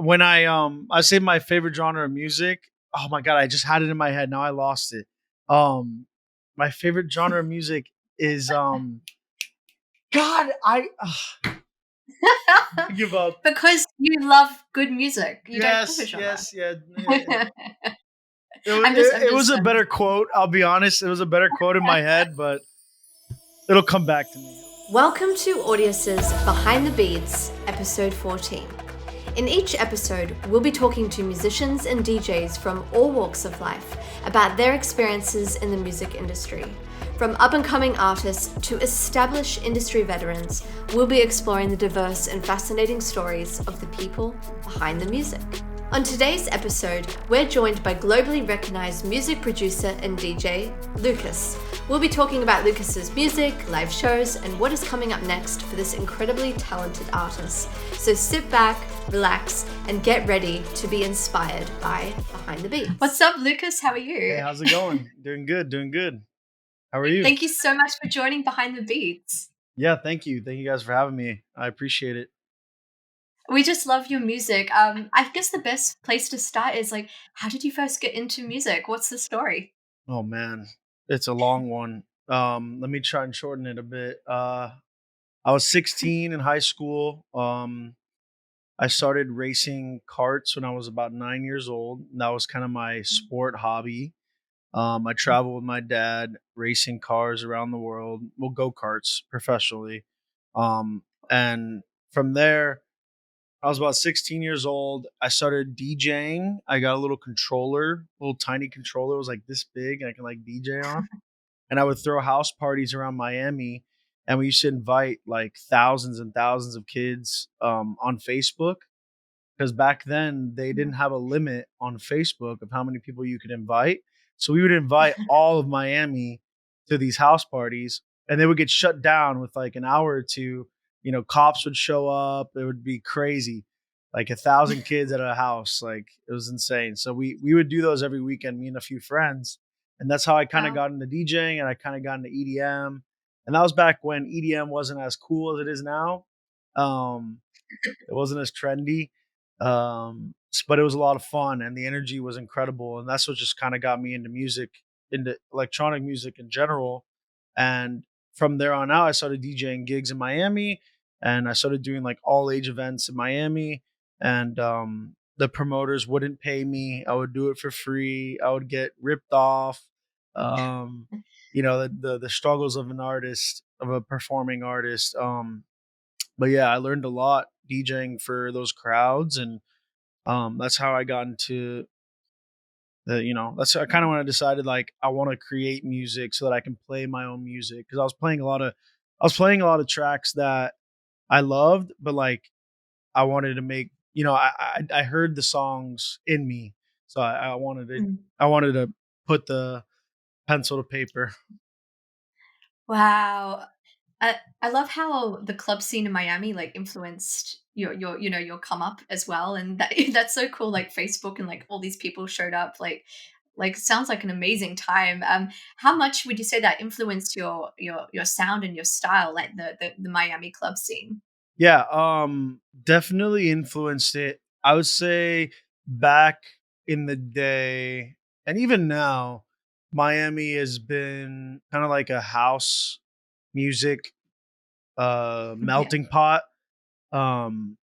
when I say my favorite genre of music. Oh my god, I just had it in my head. Now I lost it. Um, my favorite genre of music is God. I give up. Because you love good music. You don't have a Yes, genre. yes, yeah. It, wa- I'm just, it, it was a better quote. I'll be honest. It was a better quote in my head, but it'll come back to me. Welcome to Audius's Behind the Beats, episode 14. In each episode, we'll be talking to musicians and DJs from all walks of life about their experiences in the music industry. From up-and-coming artists to established industry veterans, we'll be exploring the diverse and fascinating stories of the people behind the music. On today's episode, we're joined by globally recognized music producer and DJ, Lookas. We'll be talking about Lukas's music, live shows, and what is coming up next for this incredibly talented artist. So sit back, relax, and get ready to be inspired by Behind the Beats. What's up, Lookas? How are you? Hey, how's it going? Doing good, doing good. How are you? Thank you so much for joining Behind the Beats. Yeah, thank you. Thank you guys for having me. I appreciate it. We just love your music. I guess the best place to start is how did you first get into music? What's the story? Oh man, it's a long one. Let me try and shorten it a bit. I was 16 in high school. I started racing karts when I was about 9 years old. And that was kind of my sport hobby. I traveled with my dad racing cars around the world. Well, go-karts professionally. And from there, I was about 16 years old. I started DJing. I got a little controller, little tiny controller. It was like this big and I can like DJ on. And I would throw house parties around Miami. And we used to invite like thousands and thousands of kids on Facebook, because back then they didn't have a limit on Facebook of how many people you could invite. So we would invite all of Miami to these house parties, and they would get shut down with like an hour or two. Cops would show up. It would be crazy, like 1,000 kids at a house. Like it was insane. So we would do those every weekend, me and a few friends, and that's how I kind of Wow. got into DJing, and I kind of got into EDM. And that was back when EDM wasn't as cool as it is now. It wasn't as trendy, but it was a lot of fun, and the energy was incredible, and that's what just kind of got me into music, into electronic music in general. And from there on out, I started DJing gigs in Miami, and I started doing like all age events in Miami. And the promoters wouldn't pay me. I would do it for free. I would get ripped off. um the struggles of an artist, of a performing artist. But yeah, I learned a lot DJing for those crowds, and that's how I got into that's kind of when I decided like I want to create music so that I can play my own music, because I was playing a lot of tracks that I loved, but like I wanted to make, I heard the songs in me, so I wanted to put the pencil to paper. Wow. I love how the club scene in Miami influenced your come up as well, and that's so cool. Like Facebook and all these people showed up. Sounds like an amazing time. How much would you say that influenced your sound and your style, like the Miami club scene? Yeah, definitely influenced it. I would say back in the day, and even now, Miami has been kind of like a house music Yeah. melting pot. Um,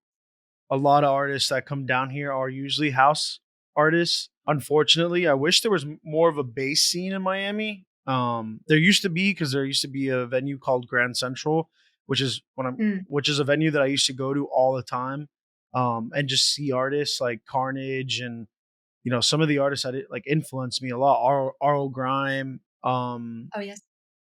a lot of artists that come down here are usually house artists. Unfortunately, I wish there was more of a bass scene in Miami. There used to be, because there used to be a venue called Grand Central, which is Mm. which is a venue that I used to go to all the time, and just see artists like Carnage, and some of the artists that like influenced me a lot. Arl Grime, Oh yes.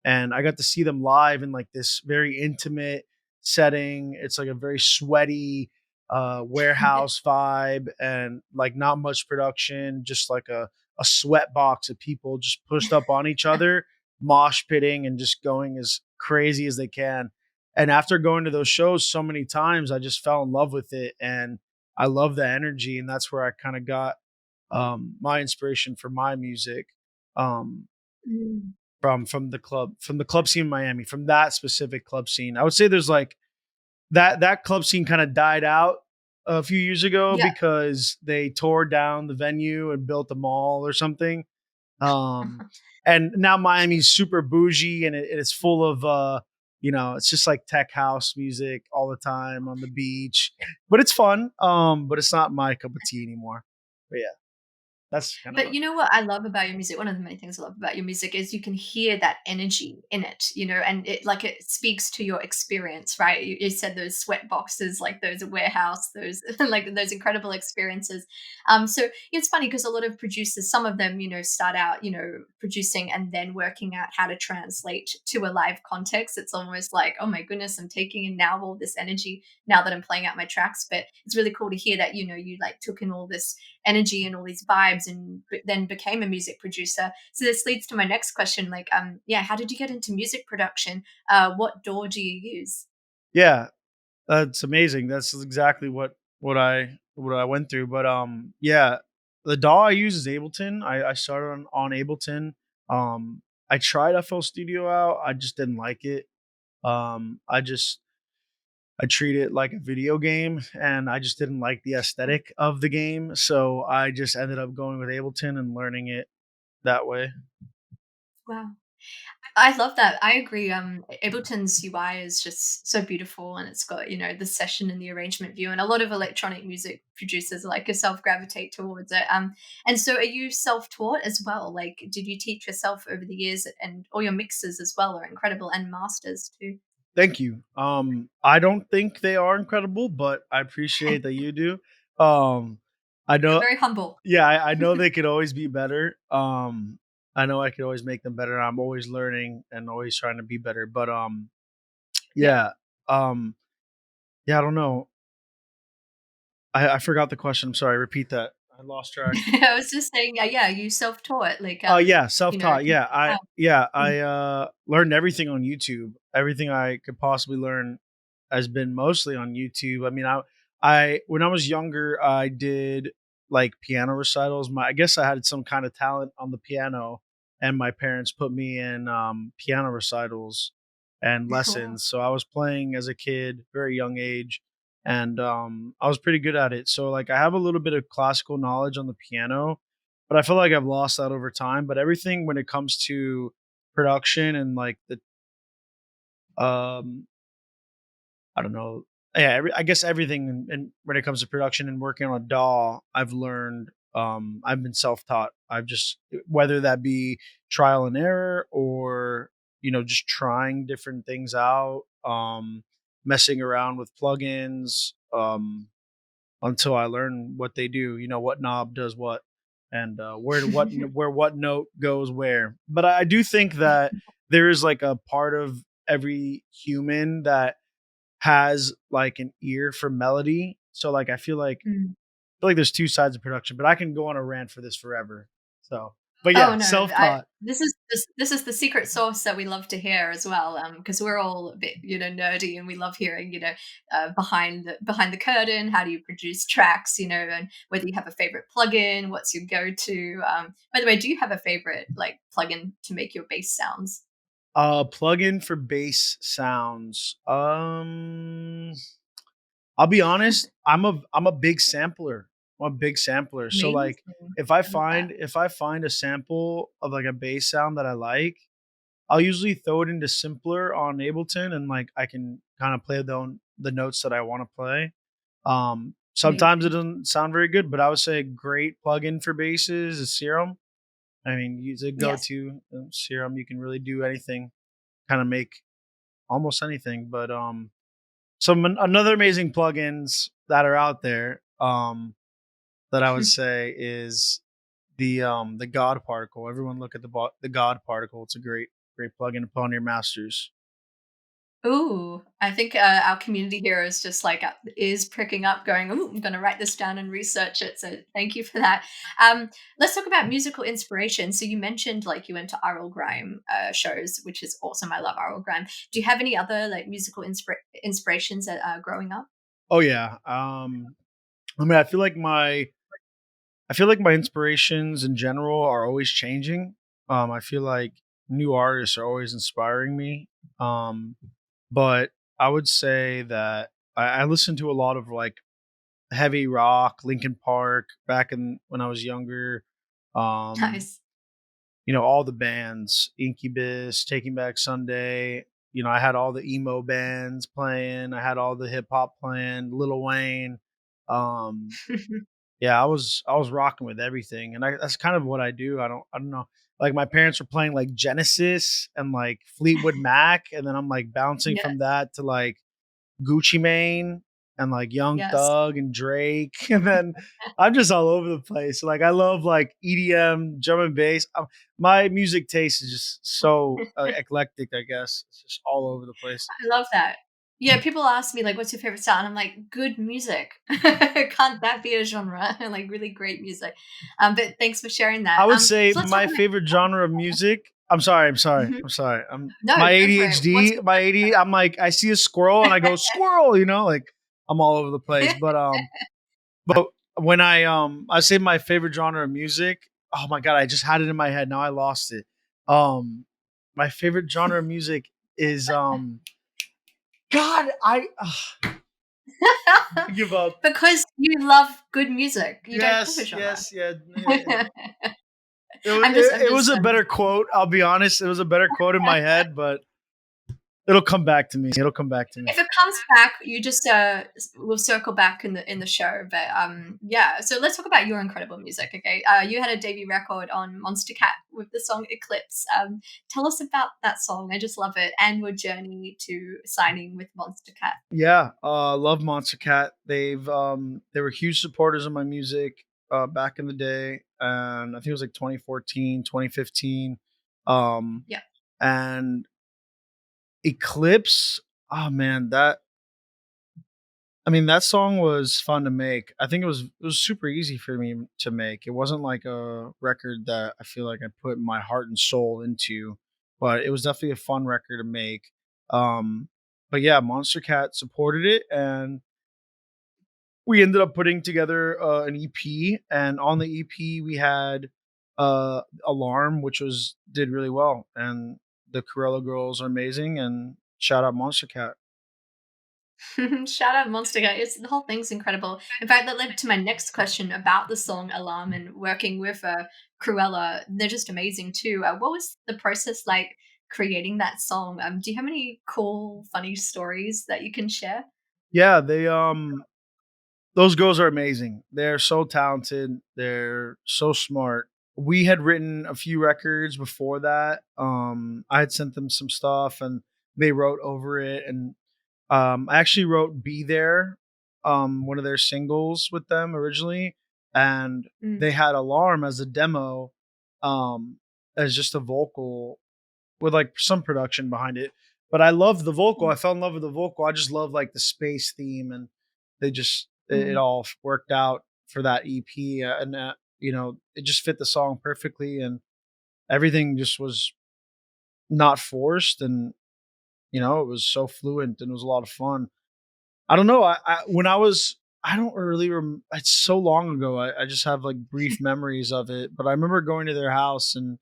and I got to see them live in like this very intimate setting. It's like a very sweaty warehouse vibe, and like not much production, just like a sweat box of people just pushed up on each other, mosh pitting and just going as crazy as they can. And after going to those shows so many times, I just fell in love with it, and I love the energy, and that's where I kind of got my inspiration for my music. Um, Mm. from the club scene in Miami, from that specific club scene. I would say there's like that club scene kind of died out a few years ago Yeah. because they tore down the venue and built a mall or something. Um, and now Miami's super bougie and it's full of it's just like tech house music all the time on the beach. But it's fun. But it's not my cup of tea anymore. But yeah, that's kind of But what. you know what I love about your music? One of the main things I love about your music is you can hear that energy in it, and it speaks to your experience, right? You said those sweat boxes, like those warehouse, those like those incredible experiences. So it's funny because a lot of producers, some of them, start out, producing and then working out how to translate to a live context. It's almost like, oh my goodness, I'm taking in now all this energy now that I'm playing out my tracks. But it's really cool to hear that, you like took in all this energy and all these vibes and then became a music producer. So this leads to my next question, like yeah, how did you get into music production? What door do you use? Yeah, that's amazing. That's exactly what I went through. But yeah, the DAW I use is Ableton. I started on Ableton. I tried FL Studio out. I just didn't like it. I treat it like a video game, and I just didn't like the aesthetic of the game. So I just ended up going with Ableton and learning it that way. Wow, I love that. I agree. Ableton's UI is just so beautiful, and it's got the session and the arrangement view, and a lot of electronic music producers like yourself gravitate towards it. And so, are you self-taught as well? Like, did you teach yourself over the years? And all your mixes as well are incredible, and masters too. Thank you. I don't think they are incredible, but I appreciate that you do. Um, I You're know very humble. Yeah, I know they could always be better. I know I could always make them better. I'm always learning and always trying to be better. But Yeah. yeah, um, yeah, I don't know. I forgot the question. I'm sorry. Repeat that. I lost track. I was just saying, yeah, you self-taught, like, Yeah, you know, self-taught. wow. Yeah, Mm. I learned everything on YouTube. Everything I could possibly learn has been mostly on YouTube. I mean, I when I was younger, I did like piano recitals. I guess I had some kind of talent on the piano, and my parents put me in piano recitals and Wow. lessons. So I was playing as a kid, very young age, and I was pretty good at it. So like I have a little bit of classical knowledge on the piano, but I feel like I've lost that over time. But everything when it comes to production and like the um I don't know. Yeah, I guess everything and when it comes to production and working on a DAW, I've learned. I've been self-taught. I've just whether that be trial and error or just trying different things out, messing around with plugins, until I learn what they do. What knob does what, and where what note goes where. But I do think that there is like a part of every human that has like an ear for melody. So like Mm. I feel like there's two sides of production, but I can go on a rant for this forever. So, but Oh, yeah, no, I self-taught. this is the secret sauce that we love to hear as well, because we're all a bit, nerdy, and we love hearing, behind the curtain, how do you produce tracks, and whether you have a favorite plugin, what's your go-to. By the way, do you have a favorite, like, plugin to make your bass sounds? Plugin for bass sounds. I'll be honest, I'm a big sampler. I'm a big sampler. So like Amazing. if I I love that. find if I find a sample of like a bass sound that I like, I'll usually throw it into simpler on Ableton and like I can kind of play the notes that I want to play. Sometimes it Amazing. doesn't sound very good, but I would say a great plugin for basses is Serum. I mean, use a Yes. go-to Serum. You can really do anything, kind of make almost anything. But another amazing plugins that are out there that I would say is the God particle. Everyone look at the God particle. It's a great plugin to put on your masters. Ooh, I think, our community here is just like, is pricking up going, "Ooh, I'm gonna write this down and research it," so thank you for that. Let's talk about musical inspiration. So you mentioned, like, you went to Oral Grime, shows, which is awesome. I love Oral Grime. Do you have any other, like, musical inspirations that, growing up? Oh yeah. I mean, I feel like my inspirations in general are always changing. I feel like new artists are always inspiring me. Um, but I would say that I listen to a lot of like heavy rock, Linkin Park back in when I was younger. Um, Nice. all the bands, Incubus, Taking Back Sunday. I had all the emo bands playing. I had all the hip hop playing. Lil Wayne. Um, yeah, I was rocking with everything, and that's kind of what I do. I don't know. Like my parents were playing like Genesis and like Fleetwood Mac, and then I'm like bouncing Yeah. from that to like Gucci Mane and like Young Yes. Thug and Drake, and then I'm just all over the place. Like I love like EDM, drum and bass. My music taste is just so eclectic. I guess it's just all over the place. I love that. Yeah, people ask me like, "What's your favorite style?" And I'm like, "Good music." Can't that be a genre? Like really great music. But thanks for sharing that. I would say So let's talk my about. favorite genre of music. I'm sorry. I'm sorry. Mhm. I'm sorry. I'm No, my go for it. What's ADHD. your My first ADHD. I'm like I see a squirrel and I go squirrel. Like I'm all over the place. But when I say my favorite genre of music. Oh my god! I just had it in my head. Now I lost it. Um, my favorite genre of music is God. I give up. Because you love good music. You don't have a Yes. genre. Yes. Yeah. It was I'm just it was a better just quote. I'll be honest. It was a better quote in my head, but it'll come back to me. It'll come back to me. if it comes back, you just we'll circle back in the show. But yeah. So let's talk about your incredible music. Okay, you had a debut record on Monster Cat with the song Eclipse. Tell us about that song. I just love it, and your journey to signing with Monster Cat. Yeah, love Monster Cat. They were huge supporters of my music back in the day, and I think it was like 2014, 2015. Um, Yeah. and Eclipse. Oh man, that song was fun to make. I think it was super easy for me to make. It wasn't like a record that I feel like I put my heart and soul into, but it was definitely a fun record to make. Um, but yeah, Monster Cat supported it, and we ended up putting together an EP. And on the EP, we had Alarm, which was did really well, and the Corella Girls are amazing. And shout out Monster Cat. Shout out Monster Guy. The whole thing's incredible. In fact, that led to my next question about the song Alarm and working with Cruella. They're just amazing too. What was the process like creating that song? Do you have any cool, funny stories that you can share? Yeah, they those girls are amazing. They're so talented. They're so smart. We had written a few records before that. I had sent them some stuff and they wrote over it. And I actually wrote Be There, one of their singles with them originally. And Mm, they had Alarm as a demo, um, as just a vocal with like some production behind it. But I love the vocal. mm, I fell in love with the vocal. I just love like the space theme, and it mm. all worked out for that EP, and it just fit the song perfectly, and everything just was not forced, and it was so fluent, and it was a lot of fun. I don't know. When I was I don't really it's so long ago. I just have like brief memories of it, but I remember going to their house, and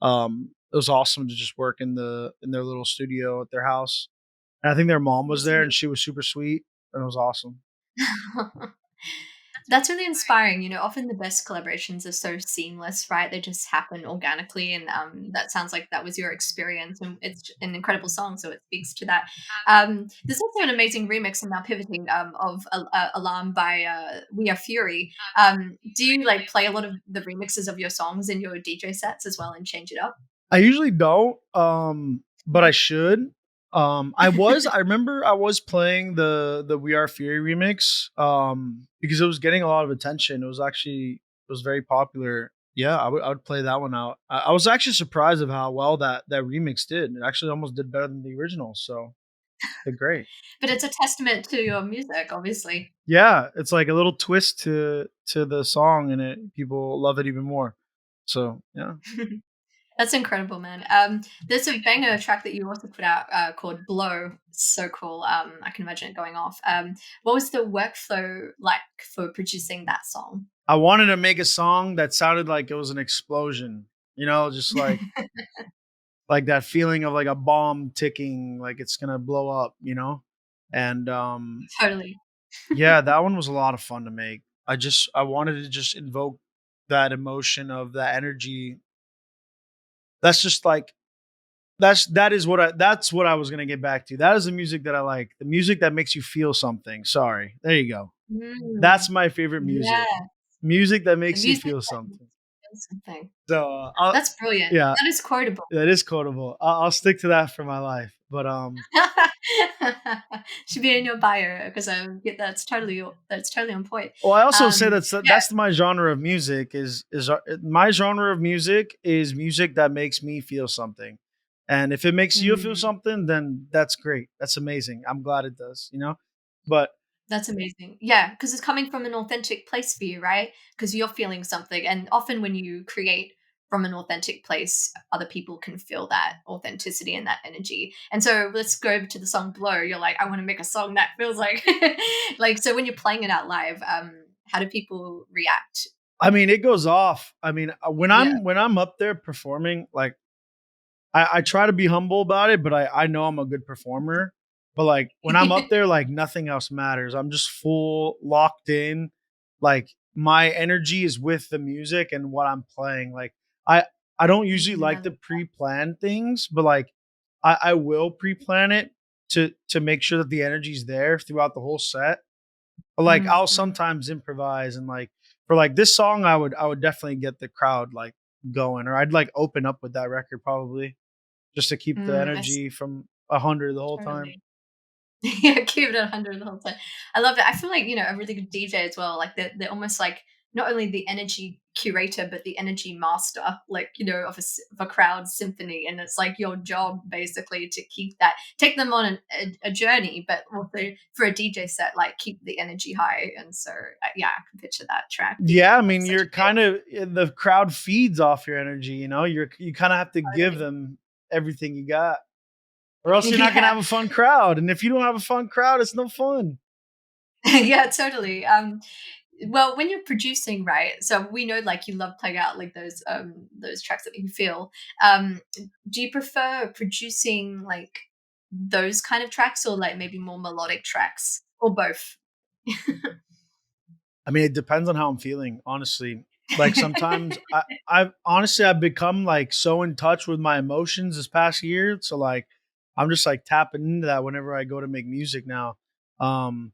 it was awesome to just work in their little studio at their house. And I think their mom was there, and Sweet. she was super sweet, and it was awesome. That's really inspiring. Often the best collaborations are so seamless, right? They just happen organically, and that sounds like that was your experience, and it's an incredible song, so it speaks to that. There's also an amazing remix, and now pivoting, of "Alarm" by We Are Fury. Do you like play a lot of the remixes of your songs in your DJ sets as well and change it up? I usually don't, but I should. I remember I was playing the We Are Fury remix, because it was getting a lot of attention. It was very popular. Yeah, I would play that one out. I was actually surprised of how well that remix did. It actually almost did better than the original. So did great. But it's a testament to your music, obviously. Yeah, it's like a little twist to the song, and it people love it even more. So yeah. That's incredible, man. There's a banger track that you also put out called "Blow." It's so cool. I can imagine it going off. What was the workflow like for producing that song? I wanted to make a song that sounded like it was an explosion, just like that feeling of like a bomb ticking, like it's gonna blow up. And Totally. Yeah, that one was a lot of fun to make. I wanted to just invoke that emotion of that energy. That's just like that's what I was gonna get back to. That is the music that I like. The music that makes you feel something. Sorry. There you go. Mm, That's my favorite music. yeah, Music that the makes you music feel that makes something. you feel something. So, That's brilliant. yeah, That is quotable. that is quotable. I'll stick to that for my life. But Should be in your bio because yeah, that's totally on point. well, I also say Yeah. that's my genre of music my genre of music is music that makes me feel something. And if it makes you feel Mm. something, then that's great. That's amazing. I'm glad it does, you know? But That's amazing. Yeah, because it's coming from an authentic place for you, right? Because 'Cause you're feeling something, and often when you create from an authentic place, other people can feel that authenticity and that energy. And so let's go over to the song "Blow." You're like, "I wanna make a song that feels like" like, so when you're playing it out live, how do people react? I mean, it goes off. I mean, Yeah. when I'm up there performing, like I try to be humble about it, but I know I'm a good performer. But like when I'm up there, like nothing else matters. I'm just full locked in. Like my energy is with the music and what I'm playing. Like I I don't usually I like to love pre-plan things, but like I will pre-plan it to make sure that the energy's there throughout the whole set. But like I'll mhm. sometimes improvise and like for like this song I would definitely get the crowd like going or I'd like open up with that record probably just to keep the I see, energy from 100 the whole time. totally. Yeah, keep it 100 the whole time. I love it. I feel like, a really good DJ as well, like, they're almost like not only the energy curator, but the energy master, like, of a crowd symphony, and it's like your job basically to keep that take them on a journey, but also for a DJ set, like, keep the energy high, and so, yeah, I can picture that track being, Yeah, I like, mean, such you're a big kind of the crowd feeds off your energy, you know? You kind of have to give totally. them everything you got or else you're not going to Yeah. have a fun crowd. And if you don't have a fun crowd, it's no fun. Yeah, totally. Well, when you're producing, right? So we know like you love playing out like those tracks that you feel. Um do you prefer producing like those kind of tracks or like maybe more melodic tracks or both? I mean, it depends on how I'm feeling, honestly. Like sometimes I've honestly I've become like so in touch with my emotions this past year. So like I'm just like tapping into that whenever I go to make music now. Um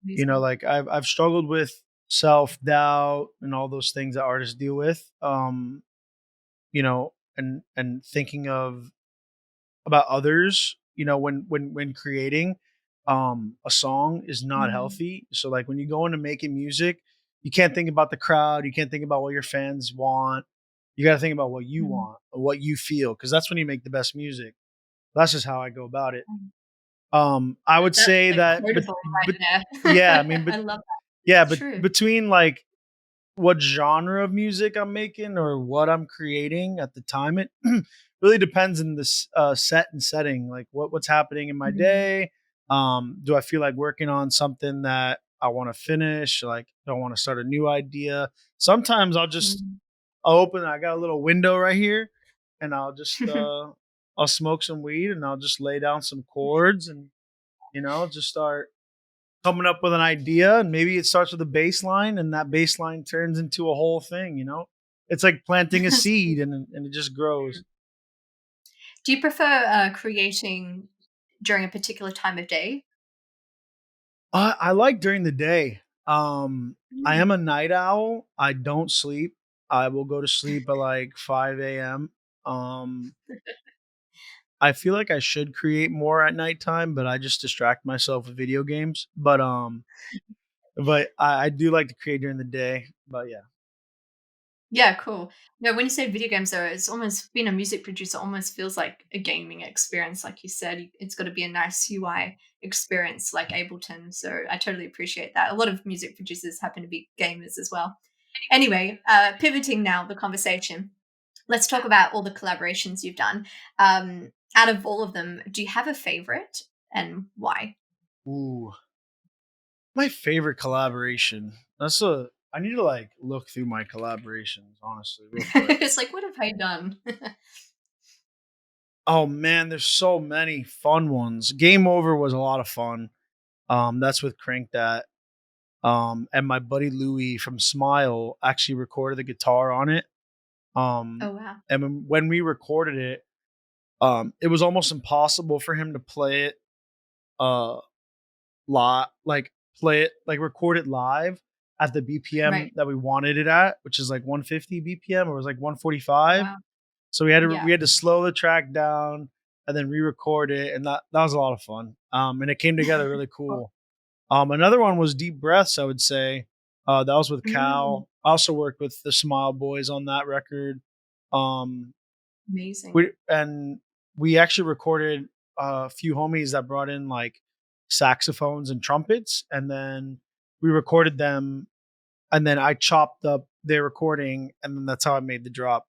Amazing. like I've struggled with self-doubt and all those things that artists deal with. And thinking of about others, when creating a song is not Mm, healthy. So like when you go into making music, you can't think about the crowd, you can't think about what your fans want. You got to think about what you mm. want, or what you feel because that's when you make the best music. That's just how I go about it. I would That's say like that quotable but right yeah, I mean there. but I love that. yeah, It's but true. between like what genre of music I'm making or what I'm creating at the time, it really depends in this set and setting, like what's happening in my Mm, day. Do I feel like working on something that I want to finish? Like, do I want to start a new idea? Sometimes mm. I got a little window right here, and I'll smoke some weed and I'll just lay down some chords and just start coming up with an idea and maybe it starts with a bass line and that bass line turns into a whole thing. It's like planting a That's seed amazing. and it just grows. Do you prefer creating during a particular time of day? I like during the day. I am Mm. a night owl. I don't sleep. I will go to sleep at like 5 a.m. um I feel like I should create more at nighttime, but I just distract myself with video games. But I do like to create during the day. But yeah. Yeah, cool. No, when you say video games, though, it's almost being a music producer almost feels like a gaming experience. Like you said, it's got to be a nice UI experience like Ableton. So I totally appreciate that. A lot of music producers happen to be gamers as well. Anyway, pivoting now the conversation, let's talk about all the collaborations you've done. Out of all of them, do you have a favorite and why? Ooh. My favorite collaboration. I need to like look through my collaborations, honestly, real quick. It's like, what have I done? Oh man, there's so many fun ones. Game Over was a lot of fun. That's with Crank That. And my buddy Louie from Smile actually recorded the guitar on it. Um, Oh wow. and when we recorded it, it was almost impossible for him to play it uh like play it like record it live at the BPM Right. that we wanted it at, which is like 150 BPM, or it was like Oh 145. wow. So Yeah. we had to slow the track down and then re-record it, and that was a lot of fun. And it came together really Cool. cool. Another one was Deep Breaths, I would say. That was with Mm, Cal. I also worked with the Smile Boys on that record. Um, amazing. we actually recorded a few homies that brought in like saxophones and trumpets, and then we recorded them, and then I chopped up their recording, and then that's how I made the drop.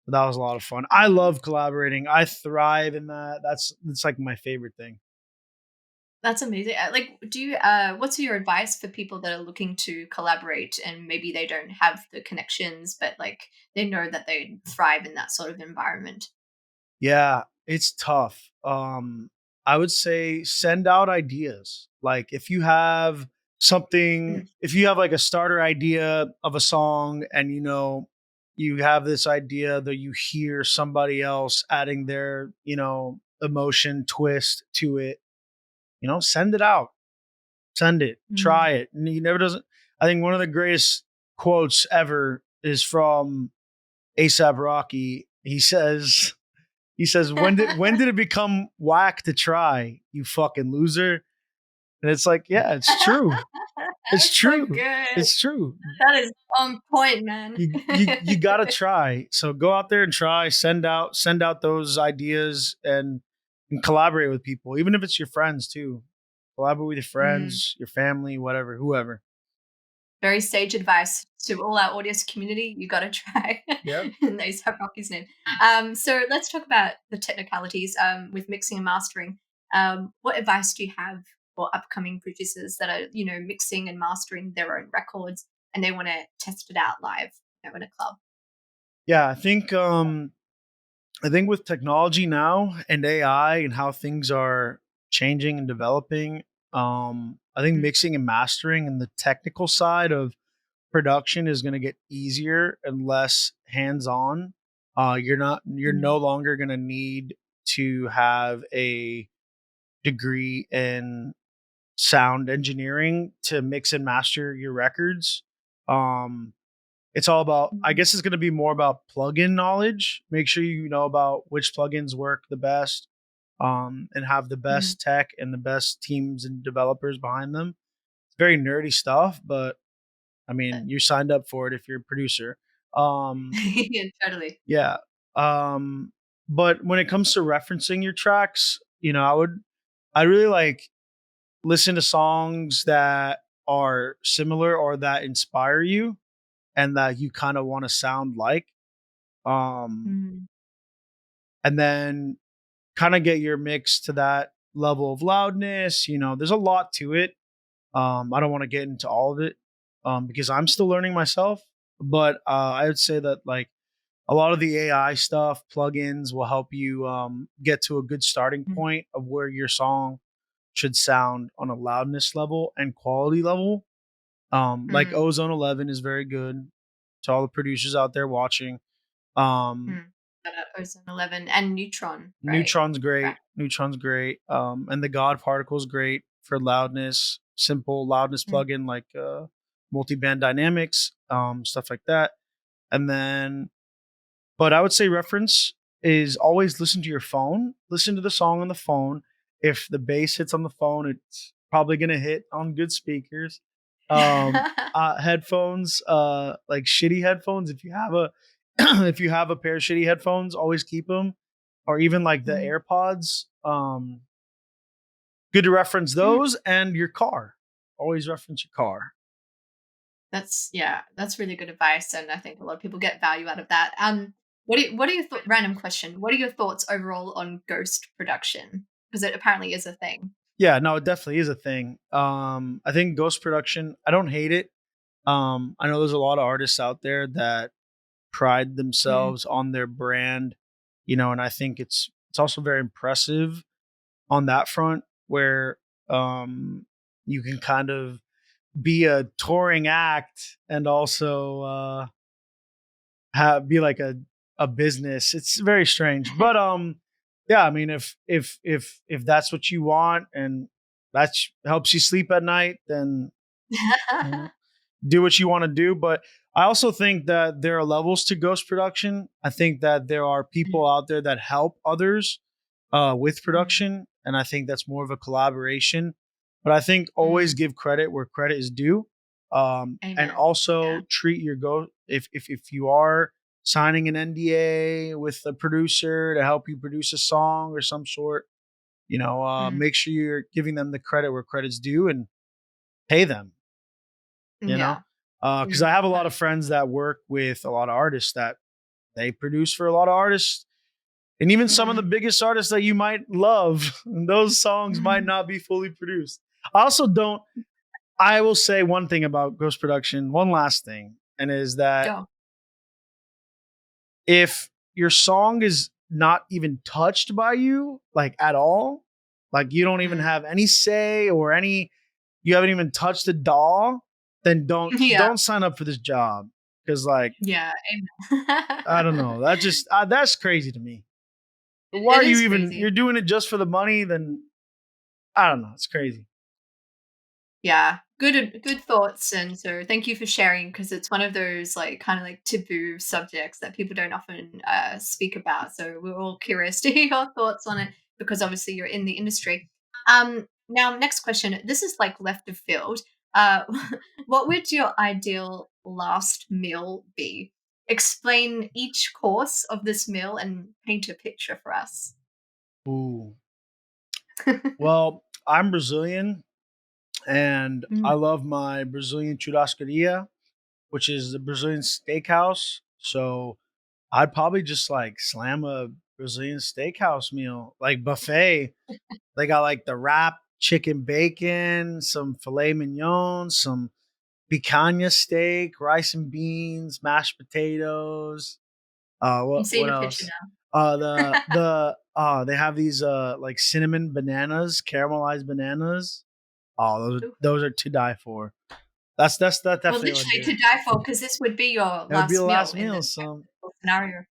But that was a lot of fun. I love collaborating. I thrive in that. It's like my favorite thing. That's amazing. Like, do you what's your advice for people that are looking to collaborate and maybe they don't have the connections, but like they know that they thrive in that sort of environment? Yeah, it's tough. I would say send out ideas. Like Mm, if you have like a starter idea of a song, and you have this idea that you hear somebody else adding their, emotion twist to it, send it out. Send it. mm. Try it. And you never doesn't I think one of the greatest quotes ever is from ASAP Rocky. He says, when did it become whack to try, you fucking loser? And it's like, yeah, it's true. It's That's so true. good. It's true. That is on point, man. You gotta try. So go out there and try. Send out those ideas, and collaborate with people, even if it's your friends too. Collaborate with your Mm. friends, your family, whatever, whoever. Very sage advice to all our audience community. You got to try. Yep. And they have Rocky's name. So let's talk about the technicalities with mixing and mastering. What advice do you have for upcoming producers that are, mixing and mastering their own records and they want to test it out live, in a club? Yeah, I think with technology now and AI and how things are changing and developing, I think Mm, mixing and mastering and the technical side of production is going to get easier and less hands-on. You're mm, no longer going to need to have a degree in sound engineering to mix and master your records. Um, it's all about, I mm, guess it's going to be more about plugin knowledge. Make sure you know about which plugins work the best, and have the mm. best tech and the best teams and developers behind them. It's very nerdy stuff, but I Uh, mean, you signed up for it if you're a producer. Um, yeah, totally. yeah. Um, but when it comes to referencing your tracks, I really like listen to songs that are similar or that inspire you and that you kind of want to sound like. Um, Mm, and then kind of get your mix to that level of loudness. There's a lot to it. I don't want to get into all of it, because I'm still learning myself. But I would say that like a lot of the AI stuff, plugins will help you get to a good starting mm, point of where your song should sound on a loudness level and quality level. Like mm, Ozone 11 is very good to all the producers out there watching. Um, mm. Shout out Ozone 11 and Neutron, right? Neutron's Right. great. Neutron's great. And the God Particle's great for loudness. Simple loudness Mm, plugin like multi-band dynamics, stuff like that. And then, but I would say reference is always listen to your phone. Listen to the song on the phone. If the bass hits on the phone, it's probably gonna hit on good speakers. Headphones, like shitty headphones. If you have a if you have a pair of shitty headphones, always keep them, or even like the Mm, AirPods. Good to reference mm. those, and your car. Always reference your car. That's really good advice, and I think a lot of people get value out of that. What are your random question? What are your thoughts overall on ghost production? Because it apparently is a thing. Yeah, no, it definitely is a thing. I think ghost production, I don't hate it. I know there's a lot of artists out there that pride Mm, themselves on their brand, and I think it's also very impressive on that front where you can kind of be a touring act and also be like a business. It's very strange, but yeah. I mean, if that's what you want and that helps you sleep at night, then you know, do what you want to do. But I also think that there are levels to ghost production. I think that there are people out there that help others with Mm, production, and I think that's more of a collaboration. But I think always mm, give credit where credit is due, and amen. Yeah. also treat your go if you are signing an NDA with a producer to help you produce a song or some sort. Mm, Make sure you're giving them the credit where credit's due and pay them. You know, yeah. because I have a lot of friends that work with a lot of artists that they produce for a lot of artists and even some of the Mm, biggest artists that you might love, those songs might mm, not be fully produced. I also don't, I will say one thing about ghost production, one last thing, and is that go. if your song is not even touched by you, like at all, like you don't even Mm, have any say or any, you haven't even touched the DAW, then yeah. don't sign up for this job. Cause like, Yeah. I don't Amen. know, that just, that's crazy to me. Why It are you is even, crazy. you're doing it just for the money? Then I don't know. It's crazy. Yeah, good thoughts, and so thank you for sharing because it's one of those like kind of like taboo subjects that people don't often speak about. So we're all curious to hear your thoughts on it because obviously you're in the industry. Now next question. This is like left of field. Uh, what would your ideal last meal be? Explain each course of this meal and paint a picture for us. Ooh. Well, I'm Brazilian and I Mm. love my Brazilian churrascaria, which is the Brazilian steakhouse. So I'd probably just like slam a Brazilian steakhouse meal, like buffet. They got like the wrap chicken bacon, some filet mignon, some picanha steak, rice and beans, mashed potatoes. I'm What seeing a picture else? now. They have these like cinnamon bananas, caramelized bananas. Oh, those are to die for. That's Well, definitely what I'd literally do. to die for, because this would be your That would be the last meal last in meal. this So hypothetical scenario.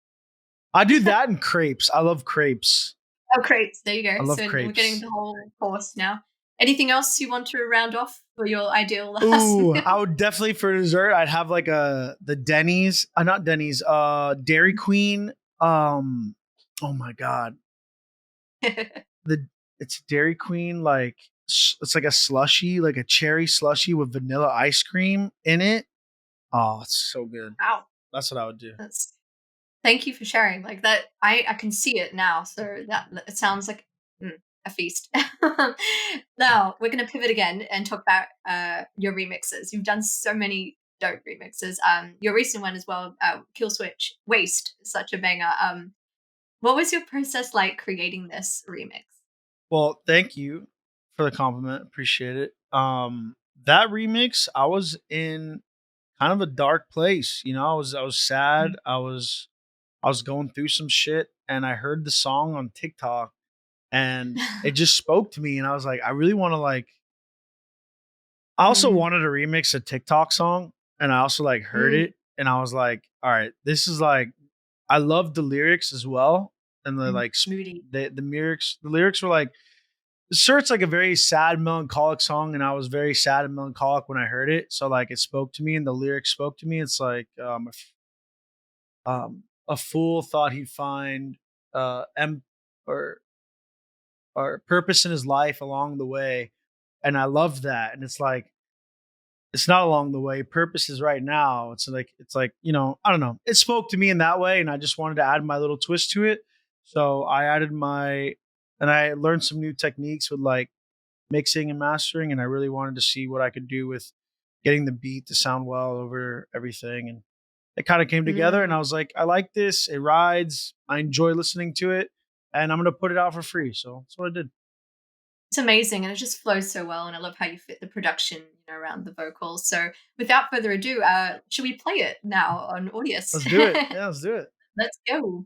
I do that and crepes. I love crepes. Oh, great. There you I go. love So we're getting crepes. the whole course now. Anything else you want to round off for your ideal last Ooh, I meal? would definitely for dessert. I'd have like the Denny's, not Denny's, Dairy Queen. Oh my god, the it's Dairy Queen like it's like a slushy, like a cherry slushy with vanilla ice cream in it. Oh, it's so good. Wow. That's what I would do. That's Thank you for sharing. Like that, I can see it now. So that it sounds like a feast. Now we're gonna pivot again and talk about your remixes. You've done so many dope remixes. Your recent one as well, Kill Switch Waste, such a banger. What was your process like creating this remix? Well, thank you for the compliment. Appreciate it. That remix, I was in kind of a dark place. I was sad. Mm. I was going through some shit, and I heard the song on TikTok, and it just spoke to me, and I was like, I really want to like. I also Mm, wanted to remix a TikTok song, and I also like heard mm, it, and I was like, all right, this is like, I love the lyrics as well, and the mm. like, Moody. the lyrics were like, sure, it's like a very sad, melancholic song, and I was very sad and melancholic when I heard it. So like, it spoke to me, and the lyrics spoke to me. It's like, a fool thought he'd find em- or purpose in his life along the way, and I love that. And it's like, it's not along the way. Purpose is right now. It's like I don't know. It spoke to me in that way, and I just wanted to add my little twist to it. So I added and I learned some new techniques with like mixing and mastering, and I really wanted to see what I could do with getting the beat to sound well over everything. And it kind of came together, and Mm. I was like, I like this. It rides. I enjoy listening to it, and I'm gonna put it out for free. So that's what I did. It's amazing, and it just flows so well, and I love how you fit the production, around the vocals. So, without further ado, should we play it now on Audius? Let's do it. Yeah, let's do it. Let's go.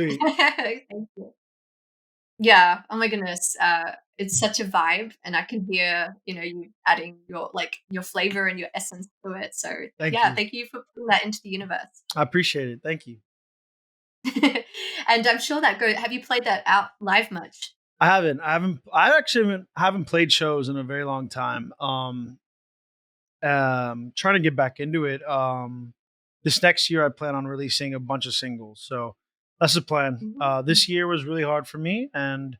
Sweet. Thank you. Yeah. Oh my goodness. It's such a vibe, and I can hear, you adding your flavor and your essence to it. So Thank yeah, you. thank you for putting that into the universe. I appreciate it. Thank you. And I'm sure that go. Have you played that out live much? I actually haven't played shows in a very long time. Trying to get back into it. This next year I plan on releasing a bunch of singles. So that's the plan. Mhm. This year was really hard for me, and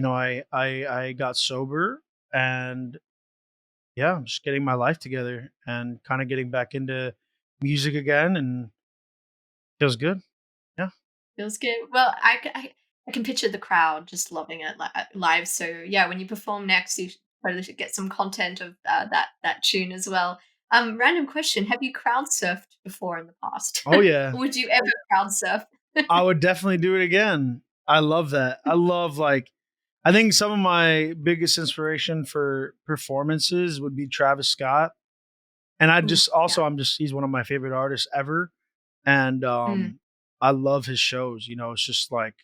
I got sober, and yeah, I'm just getting my life together and kind of getting back into music again, and feels good. Yeah. Feels good. Well, I can picture the crowd just loving it live. So yeah, when you perform next, you probably should get some content of that tune as well. Random question: have you crowd surfed before in the past? Oh yeah. Would you ever crowd surf? I would definitely do it again. I love that. I love like I think some of my biggest inspiration for performances would be Travis Scott. And I Ooh, just also yeah. I'm just he's one of my favorite artists ever. And Mm, I love his shows. It's just like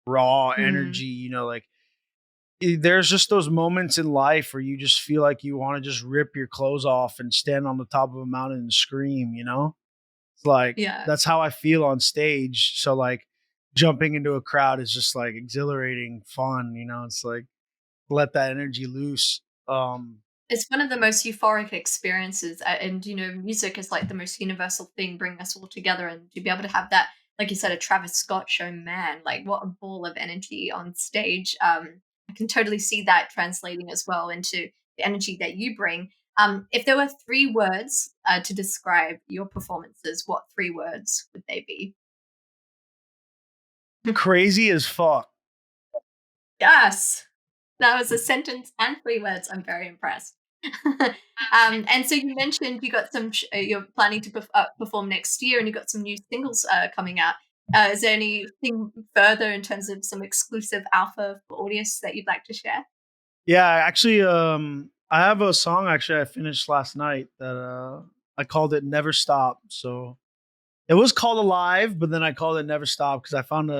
raw mm, energy, like there's just those moments in life where you just feel like you want to just rip your clothes off and stand on the top of a mountain and scream. It's like yeah. that's how I feel on stage. So like jumping into a crowd is just like exhilarating, fun. It's like let that energy loose. It's one of the most euphoric experiences, and music is like the most universal thing, bringing us all together. And to be able to have that, like you said, a Travis Scott show, man, like what a ball of energy on stage. I can totally see that translating as well into the energy that you bring. If there were three words to describe your performances, what three words would they be? Crazy as fuck. Yes. That was a sentence and 3 words. I'm very impressed. And so you mentioned you got you're planning to perform next year, and you got some new singles coming out. Is there anything further in terms of some exclusive alpha for audience that you'd like to share? Yeah, actually, I have a song actually I finished last night that I called it Never Stop. So it was called Alive, but then I called it Never Stop because I found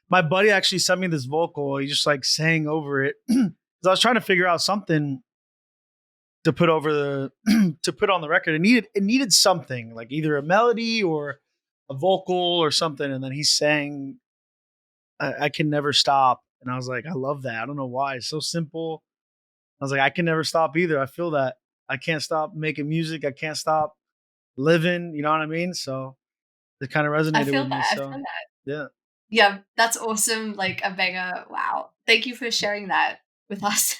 my buddy actually sent me this vocal. He just like sang over it. Because I was trying to figure out something to put over the to put on the record. It needed something like either a melody or a vocal or something. And then he sang I Can Never Stop. And I was like, I love that. I don't know why. It's so simple. I was like, I can never stop either. I feel that. I can't stop making music. I can't stop living. You know what I mean? So it kind of I resonated feel with me. that. I So feel that. yeah. Yeah, that's awesome. Like a banger. Wow. Thank you for sharing that with us.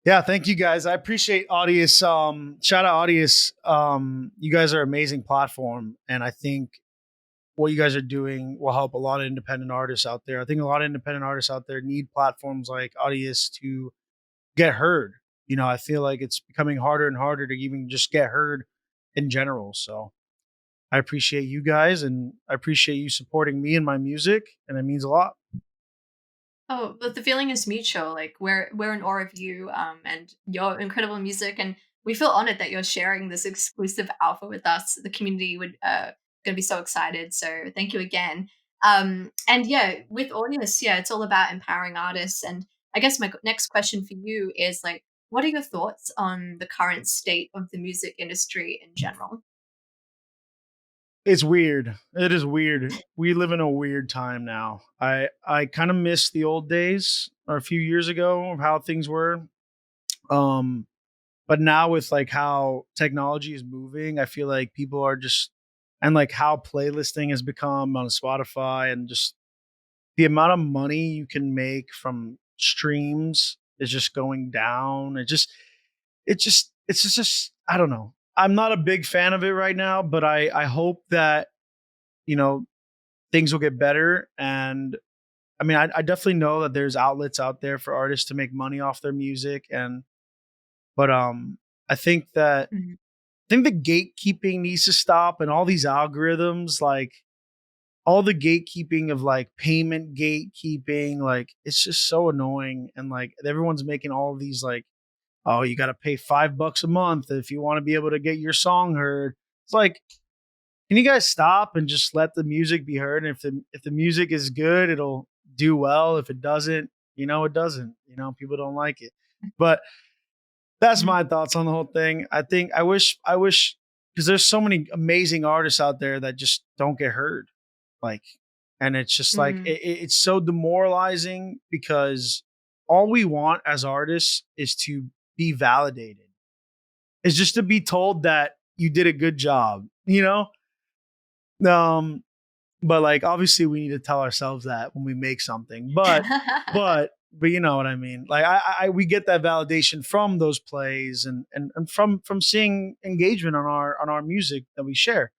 Yeah, thank you guys. I appreciate Audius. Shout out Audius. You guys are an amazing platform. And I think what you guys are doing will help a lot of independent artists out there. I think a lot of independent artists out there need platforms like Audius to get heard. I feel like it's becoming harder and harder to even just get heard in general. So I appreciate you guys, and I appreciate you supporting me and my music, and it means a lot. Oh, but the feeling is mutual. Like we're in awe of you, and your incredible music, and we feel honored that you're sharing this exclusive alpha with us. The community would gonna be so excited. So thank you again. And yeah, with audience, yeah, it's all about empowering artists. And I guess my next question for you is like, what are your thoughts on the current state of the music industry in general? It's weird. It is weird. We live in a weird time now. I kind of miss the old days or a few years ago of how things were. Um, but now with like how technology is moving, I feel like people are just and like how playlisting has become on Spotify and just the amount of money you can make from streams is just going down. It's just I don't know. I'm not a big fan of it right now, but I hope that you know things will get better. And I mean, I definitely know that there's outlets out there for artists to make money off their music, and but I think that Mhm. I think the gatekeeping needs to stop, and all these algorithms like all the gatekeeping of like payment gatekeeping, like it's just so annoying. And like everyone's making all of these like, oh, you got to pay $5 a month if you want to be able to get your song heard. It's like can you guys stop and just let the music be heard? And if the music is good, it'll do well. If it doesn't, it doesn't. People don't like it. But that's Mm. my thoughts on the whole thing. I wish because there's so many amazing artists out there that just don't get heard. Like, and it's just like Mm. it's so demoralizing because all we want as artists is to be validated. It's just to be told that you did a good job, Um, but like obviously we need to tell ourselves that when we make something. But you know what I mean. Like we get that validation from those plays and from seeing engagement on our music that we share.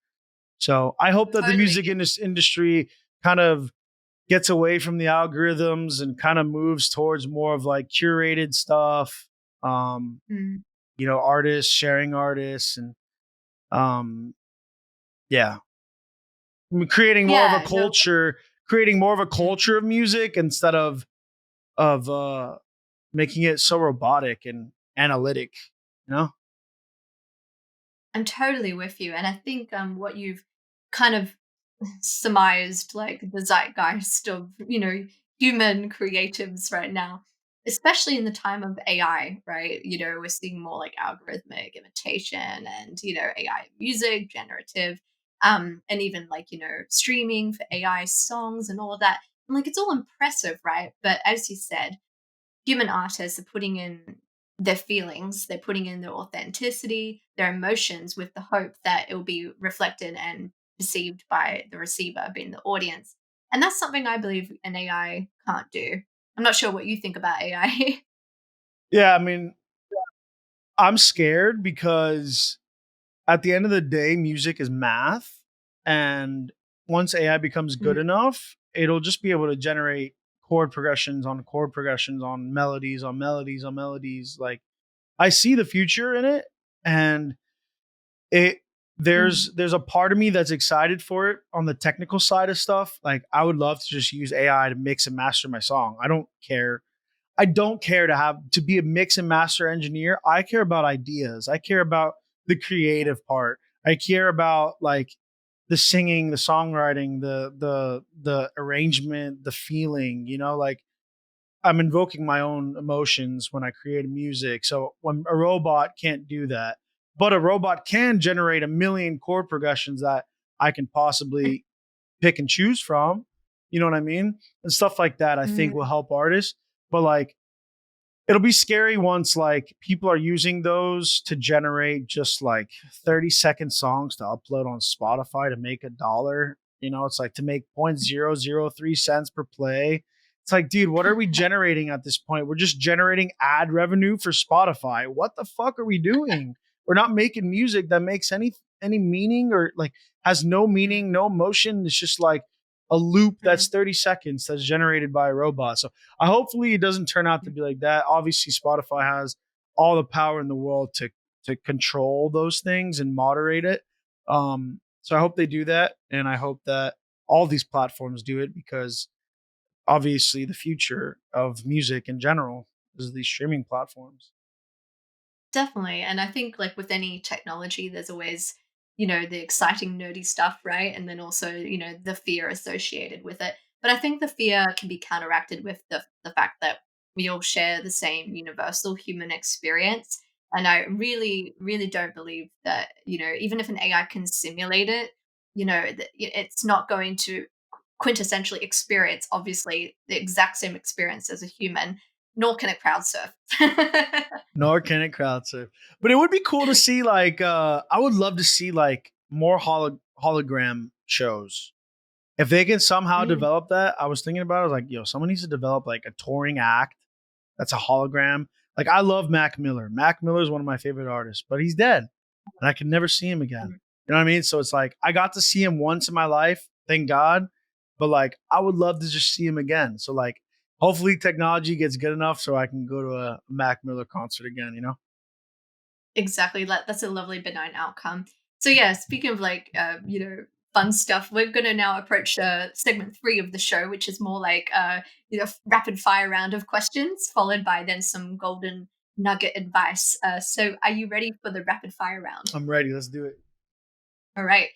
So I hope that the Totally. music industry kind of gets away from the algorithms and kind of moves towards more of like curated stuff. Um, Mm. artists sharing artists and um, yeah, creating more of a Yeah, no, culture, of music instead of making it so robotic and analytic. You know? I'm totally with you. And I think what you've kind of surmised, like the zeitgeist of, human creatives right now, especially in the time of AI, right? We're seeing more like algorithmic imitation and, AI music, generative, and even like, streaming for AI songs and all of that. And like it's all impressive, right? But as you said, human artists are putting in their feelings, they're putting in their authenticity, their emotions with the hope that it will be reflected and perceived by the receiver, being the audience. And that's something I believe an AI can't do. I'm not sure what you think about AI. Yeah, I mean, I'm scared because at the end of the day, music is math, and once AI becomes good Mm, enough, it'll just be able to generate chord progressions on melodies on melodies on melodies. Like I see the future in it, and it mm, there's a part of me that's excited for it on the technical side of stuff. Like I would love to just use AI to mix and master my song. I don't care to be a mix and master engineer. I care about ideas. I care about the creative part. I care about like the singing, the songwriting, the arrangement, the feeling, like I'm invoking my own emotions when I create music. So when a robot can't do that, but a robot can generate a million chord progressions that I can possibly pick and choose from. You know what I mean? And stuff like that I think will mm. help artists. But like it'll be scary once like people are using those to generate just like 30-second songs to upload on Spotify to make $1. It's like to make 0.003 cents per play. It's like, dude, what are we generating at this point? We're just generating ad revenue for Spotify. What the fuck are we doing? We're not making music that makes any meaning or like has no Mm, meaning, no emotion. It's just like a loop that's mm. 30 seconds that's generated by a robot. So hopefully it doesn't turn out to be like that. Obviously, Spotify has all the power in the world to control those things and moderate it. So I hope they do that, and I hope that all these platforms do it because obviously the future of music in general is these streaming platforms. Definitely. And I think like with any technology, there's always, the exciting nerdy stuff, right? And then also, the fear associated with it. But I think the fear can be counteracted with the fact that we all share the same universal human experience. And I really, really don't believe that, even if an AI can simulate it, it's not going to quintessentially experience, obviously, the exact same experience as a human, nor can it crowd surf. Nor can it crowd surf. But it would be cool to see like I would love to see like more hologram shows. If they can somehow Mm. develop that, I was thinking about it, I was like, yo, someone needs to develop like a touring act that's a hologram. Like I love Mac Miller. Mac Miller is one of my favorite artists, but he's dead and I can never see him again. You know what I mean? So it's like I got to see him once in my life, thank God. But like I would love to just see him again. So like hopefully technology gets good enough so I can go to a Mac Miller concert again. Exactly. That's a lovely benign outcome. So yeah, speaking of like fun stuff, we're gonna now approach segment 3 of the show, which is more like rapid fire round of questions, followed by then some golden nugget advice. So are you ready for the rapid fire round? I'm ready. Let's do it. All right.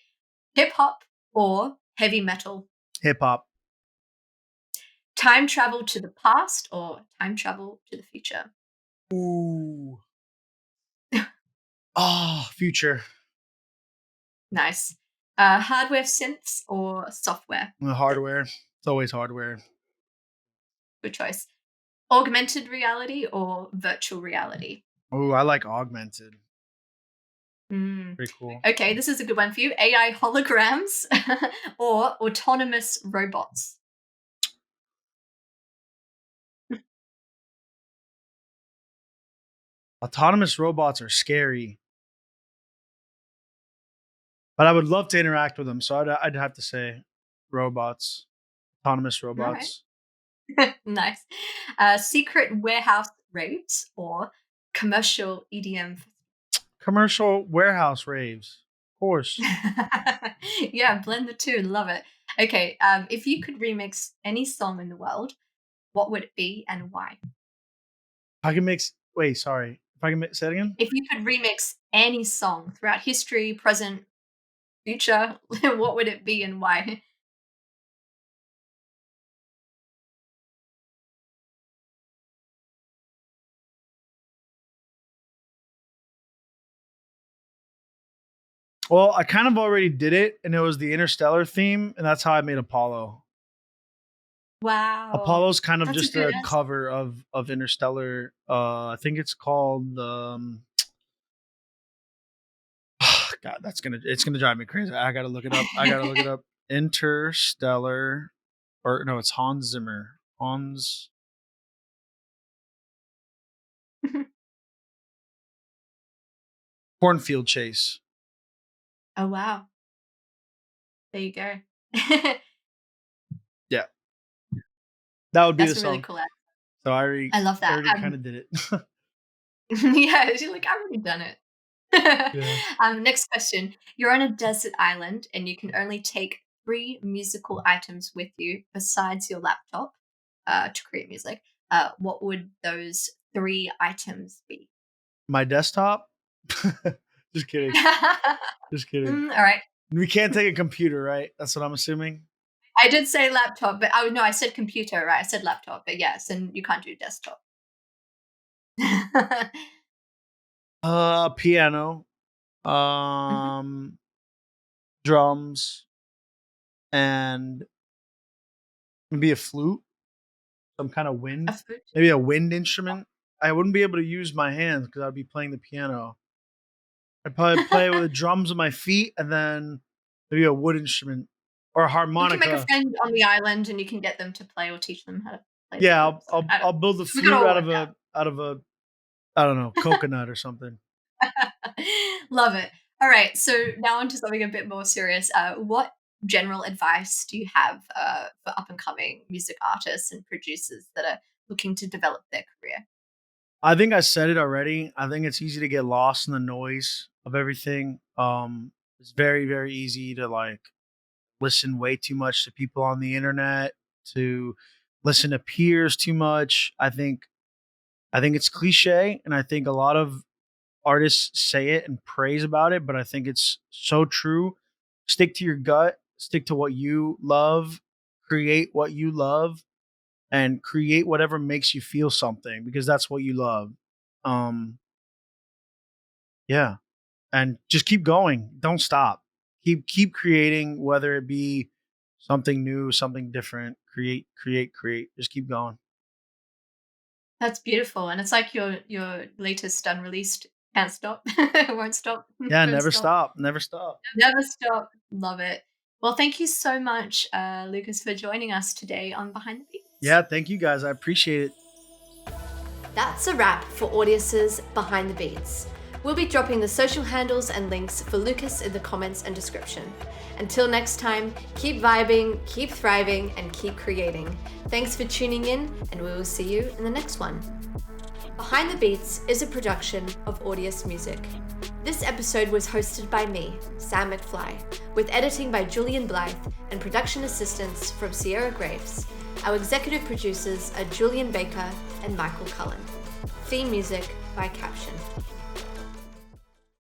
Hip hop or heavy metal? Hip hop. Time travel to the past or time travel to the future? Ooh. Ah, future. Nice. Hardware synths or software synths? Hardware. It's always hardware. Good choice. Augmented reality or virtual reality? Oh, I like augmented. Mm. Pretty cool. Okay, this is a good one for you. AI holograms or autonomous robots? Autonomous robots are scary, but I would love to interact with them. So I'd have to say robots, autonomous All right. robots. Nice. Secret warehouse raves or commercial EDM? Commercial warehouse raves. Of course. Yeah, blend the two. Love it. Okay, if you could remix any song in the world, what would it be and why? I can mix. Wait, sorry. If I can say it again. If you could remix any song throughout history, present, future, what would it be and why? Well, I kind of already did it, and it was the Interstellar theme, and that's how I made Apollo. Wow, Apollo's kind of that's a just good a answer. cover of Interstellar. I think it's called God, it's gonna drive me crazy. I gotta look it up. I gotta look it up. Interstellar, or no, it's Hans Zimmer. Hans Cornfield Chase. Oh, wow. There you go. Yeah, that would be the That's a really song. cool answer. So I love that. I already kind of did it. Yeah, she's like, "I've already done it." Yeah. Next question. You're on a desert island and you can only take 3 musical items with you besides your laptop, to create music. What would those 3 items be? My desktop. Just kidding. Just kidding. Alright. We can't take a computer, right? That's what I'm assuming. I did say laptop, but oh, no, I said computer, right? I said laptop, but yes, and you can't do desktop. Piano, Mhm. drums, and maybe a flute, some kind of A wind, food. maybe a wind instrument. I wouldn't be able to use my hands because I'd be playing the piano. I'd probably play with the drums with my feet and then maybe a wood instrument or a We can make a harmonica. friend on the island and you can get them to play or teach them how to play the Yeah, flute, so I don't I'll build a we could flute all work out. out of a I don't know, coconut or something. Love it. All right, so now on to something a bit more serious. What general advice do you have for up and coming music artists and producers that are looking to develop their career? I think I said it already. I think it's easy to get lost in the noise of everything. It's very, very easy to like listen way too much to people on the internet, to listen to peers too much. I think it's cliche, and I think a lot of artists say it and praise about it, but I think it's so true. Stick to your gut, stick to what you love, create what you love, and create whatever makes you feel something because that's what you love. Um, yeah, and just keep going. Don't stop. Keep creating, whether it be something new, something different. Create, create, create. Just keep going. That's beautiful, and it's like your latest unreleased "Can't Stop, Won't Stop, Yeah, Don't never Stop, stop. Never stop. Never Stop." Love it. Well, thank you so much, Lucas, for joining us today on Behind the Beats. Yeah, thank you guys. I appreciate it. That's a wrap for Audius's Behind the Beats. We'll be dropping the social handles and links for Lucas in the comments and description. Until next time, keep vibing, keep thriving, and keep creating. Thanks for tuning in, and we will see you in the next one. Behind the Beats is a production of Audius Music. This episode was hosted by me, Sam McFly, with editing by Julian Blythe and production assistance from Sierra Graves. Our executive producers are Julian Baker and Michael Cullen. Theme music by Caption.